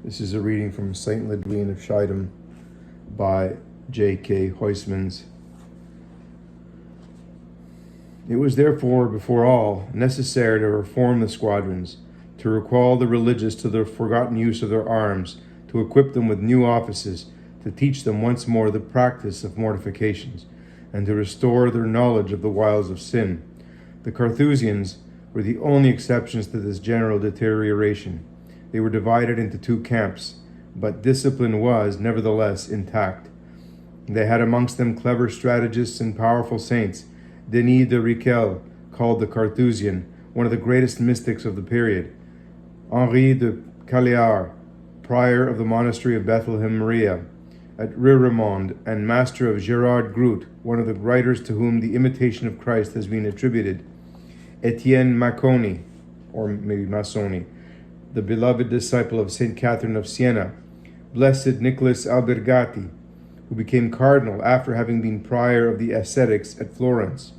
This is a reading from Saint Lydwine of Schiedam by J.K. Huysmans. It was therefore, before all, necessary to reform the squadrons, to recall the religious to the forgotten use of their arms, to equip them with new offices, to teach them once more the practice of mortifications, and to restore their knowledge of the wiles of sin. The Carthusians were the only exceptions to this general deterioration. They were divided into two camps, but discipline was, nevertheless, intact. They had amongst them clever strategists and powerful saints. Denis de Riquel, called the Carthusian, one of the greatest mystics of the period. Henri de Caillard, prior of the monastery of Bethlehem Maria at Riremonde, and master of Gerard Groot, one of the writers to whom the imitation of Christ has been attributed. Etienne Maconi, or maybe Massoni, the beloved disciple of Saint Catherine of Siena. Blessed Nicholas Albergati, who became cardinal after having been prior of the ascetics at Florence.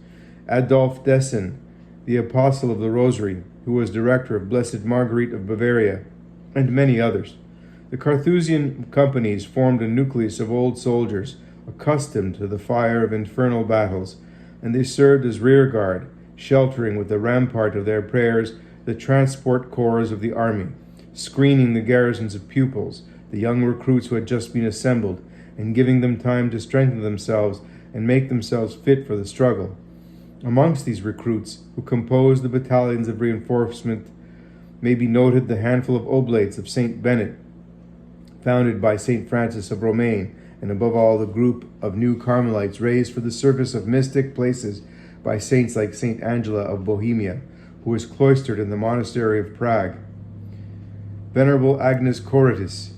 Adolphe Dessen, the apostle of the Rosary, who was director of Blessed Marguerite of Bavaria, and many others. The Carthusian companies formed a nucleus of old soldiers, accustomed to the fire of infernal battles, and they served as rearguard, sheltering with the rampart of their prayers the transport corps of the army, screening the garrisons of pupils, the young recruits who had just been assembled, and giving them time to strengthen themselves and make themselves fit for the struggle. Amongst these recruits, who composed the battalions of reinforcement, may be noted the handful of oblates of Saint Bennet, founded by Saint Francis of Romaine, and above all the group of new Carmelites raised for the service of mystic places by saints like Saint Angela of Bohemia, who was cloistered in the monastery of Prague. Venerable Agnes Corates,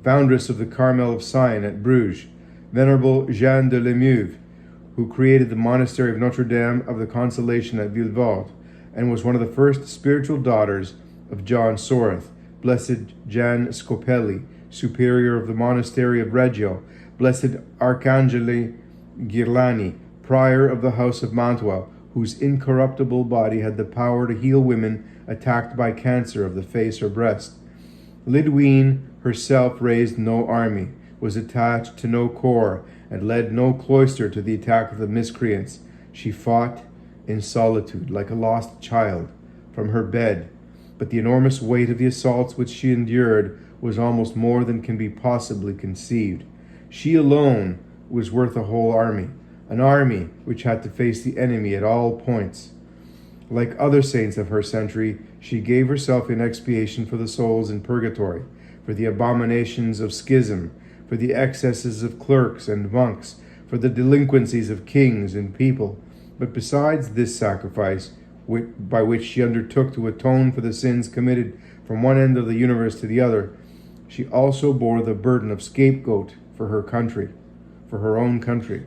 foundress of the Carmel of Sion at Bruges. Venerable Jeanne de Lemeuve, who created the monastery of Notre Dame of the Consolation at Villevorde, and was one of the first spiritual daughters of John Soreth. Blessed Jan Scopelli, superior of the monastery of Reggio. Blessed Arcangeli Ghirlani, prior of the house of Mantua, whose incorruptible body had the power to heal women attacked by cancer of the face or breast. Lydwine herself raised no army, was attached to no corps, and led no cloister to the attack of the miscreants. She fought in solitude, like a lost child, from her bed, but the enormous weight of the assaults which she endured was almost more than can be possibly conceived. She alone was worth a whole army, an army which had to face the enemy at all points. Like other saints of her century, she gave herself in expiation for the souls in purgatory, for the abominations of schism, for the excesses of clerks and monks, for the delinquencies of kings and people. But besides this sacrifice, by which she undertook to atone for the sins committed from one end of the universe to the other, she also bore the burden of scapegoat for her country, for her own country.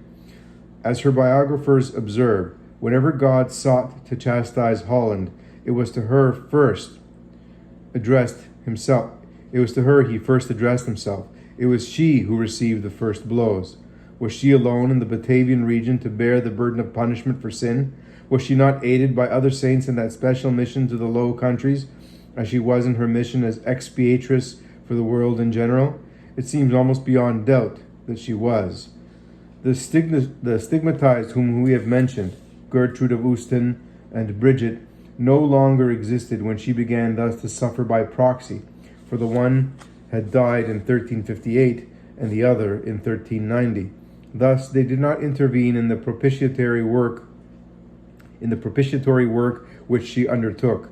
As her biographers observe, whenever God sought to chastise Holland, it was to her he first addressed himself. It was she who received the first blows. Was she alone in the Batavian region to bear the burden of punishment for sin? Was she not aided by other saints in that special mission to the Low Countries, as she was in her mission as expiatrix for the world in general? It seems almost beyond doubt that she was. The stigmatized whom we have mentioned, Gertrude of Usten and Bridget, no longer existed when she began thus to suffer by proxy, for the one had died in 1358 and the other in 1390. Thus they did not intervene in the propitiatory work which she undertook.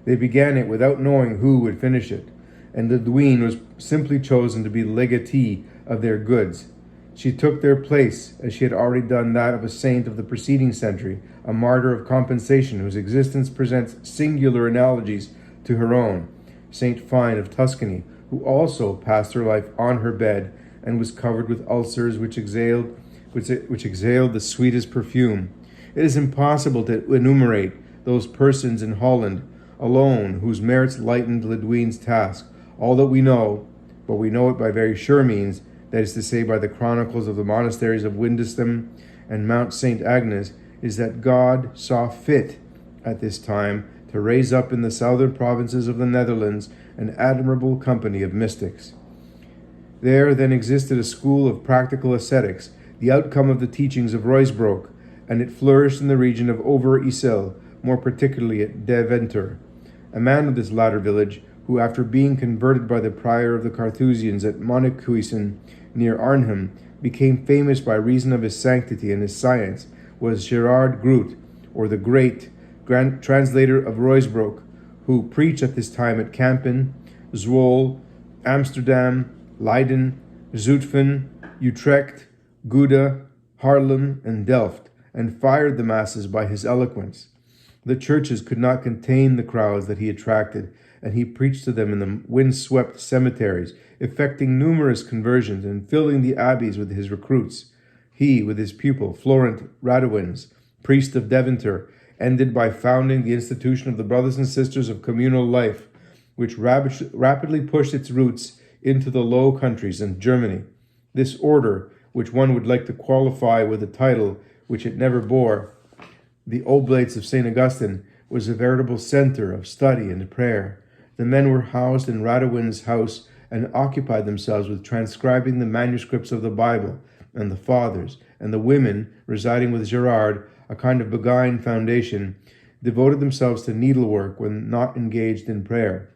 They began it without knowing who would finish it, and Lydwine was simply chosen to be legatee of their goods. She took their place, as she had already done that of a saint of the preceding century, a martyr of compensation whose existence presents singular analogies to her own, Saint Fine of Tuscany, who also passed her life on her bed and was covered with ulcers which exhaled the sweetest perfume. It is impossible to enumerate those persons in Holland alone whose merits lightened Lydwine's task. All that we know, but we know it by very sure means, that is to say by the chronicles of the monasteries of Windesdam and Mount St. Agnes, is that God saw fit at this time to raise up in the southern provinces of the Netherlands an admirable company of mystics. There then existed a school of practical ascetics, the outcome of the teachings of Ruysbroek, and it flourished in the region of Over-Yssel, more particularly at Deventer. A man of this latter village, who after being converted by the prior of the Carthusians at Monnickhuizen near Arnhem, became famous by reason of his sanctity and his science, was Gerard Groot, or the Great, grand translator of Ruysbroek, who preached at this time at Kampen, Zwolle, Amsterdam, Leiden, Zutphen, Utrecht, Gouda, Haarlem, and Delft, and fired the masses by his eloquence. The churches could not contain the crowds that he attracted, and he preached to them in the wind-swept cemeteries, effecting numerous conversions and filling the abbeys with his recruits. He, with his pupil, Florent Radewins, priest of Deventer, ended by founding the institution of the Brothers and Sisters of Communal Life, which rapidly pushed its roots into the Low Countries and Germany. This order, which one would like to qualify with a title which it never bore, the Oblates of St. Augustine, was a veritable center of study and prayer. The men were housed in Radewin's house and occupied themselves with transcribing the manuscripts of the Bible and the Fathers, and the women, residing with Gerard, a kind of Beguine foundation, devoted themselves to needlework when not engaged in prayer.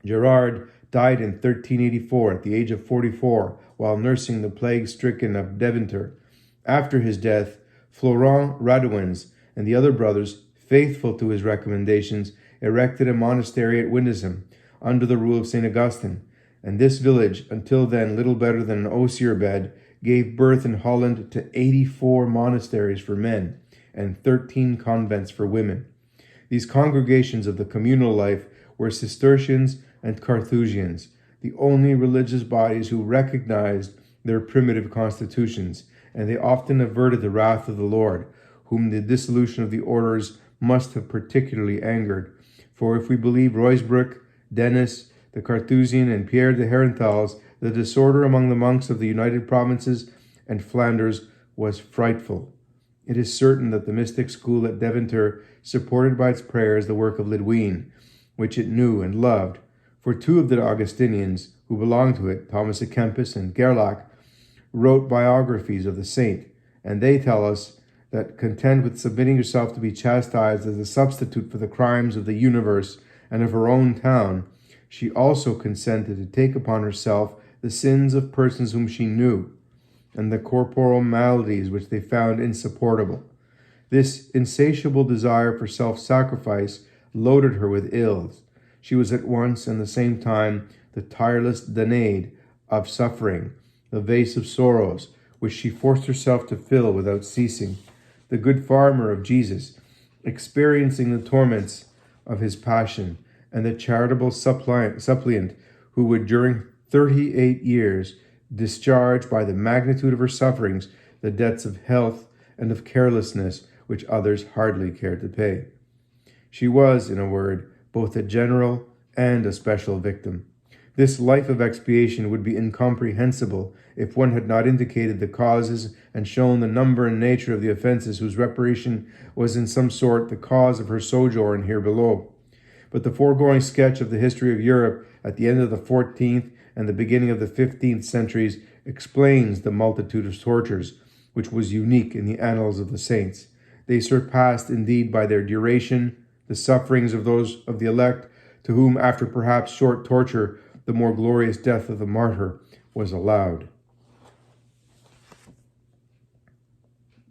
Gerard died in 1384 at the age of 44 while nursing the plague-stricken of Deventer. After his death, Florent Radewins and the other brothers, faithful to his recommendations, erected a monastery at Windesheim under the rule of St. Augustine, and this village, until then little better than an osier bed, gave birth in Holland to 84 monasteries for men and 13 convents for women. These congregations of the communal life were Cistercians and Carthusians, the only religious bodies who recognized their primitive constitutions, and they often averted the wrath of the Lord, whom the dissolution of the orders must have particularly angered. For if we believe Ruysbroek, Denis, the Carthusian, and Pierre de Herentals, the disorder among the monks of the United Provinces and Flanders was frightful. It is certain that the mystic school at Deventer supported by its prayers the work of Lydwine, which it knew and loved. For two of the Augustinians who belonged to it, Thomas à Kempis and Gerlach, wrote biographies of the saint, and they tell us that, content with submitting herself to be chastised as a substitute for the crimes of the universe and of her own town, she also consented to take upon herself the sins of persons whom she knew, and the corporal maladies which they found insupportable. This insatiable desire for self-sacrifice loaded her with ills. She was at once and the same time the tireless Danaids of suffering, the vase of sorrows, which she forced herself to fill without ceasing, the good farmer of Jesus, experiencing the torments of his passion, and the charitable suppliant who would during 38 years discharge by the magnitude of her sufferings the debts of health and of carelessness which others hardly cared to pay. She was, in a word, both a general and a special victim. This life of expiation would be incomprehensible if one had not indicated the causes and shown the number and nature of the offenses whose reparation was in some sort the cause of her sojourn here below. But the foregoing sketch of the history of Europe at the end of the 14th and the beginning of the 15th centuries explains the multitude of tortures, which was unique in the annals of the saints. They surpassed indeed by their duration the sufferings of those of the elect, to whom, after perhaps short torture, the more glorious death of the martyr was allowed.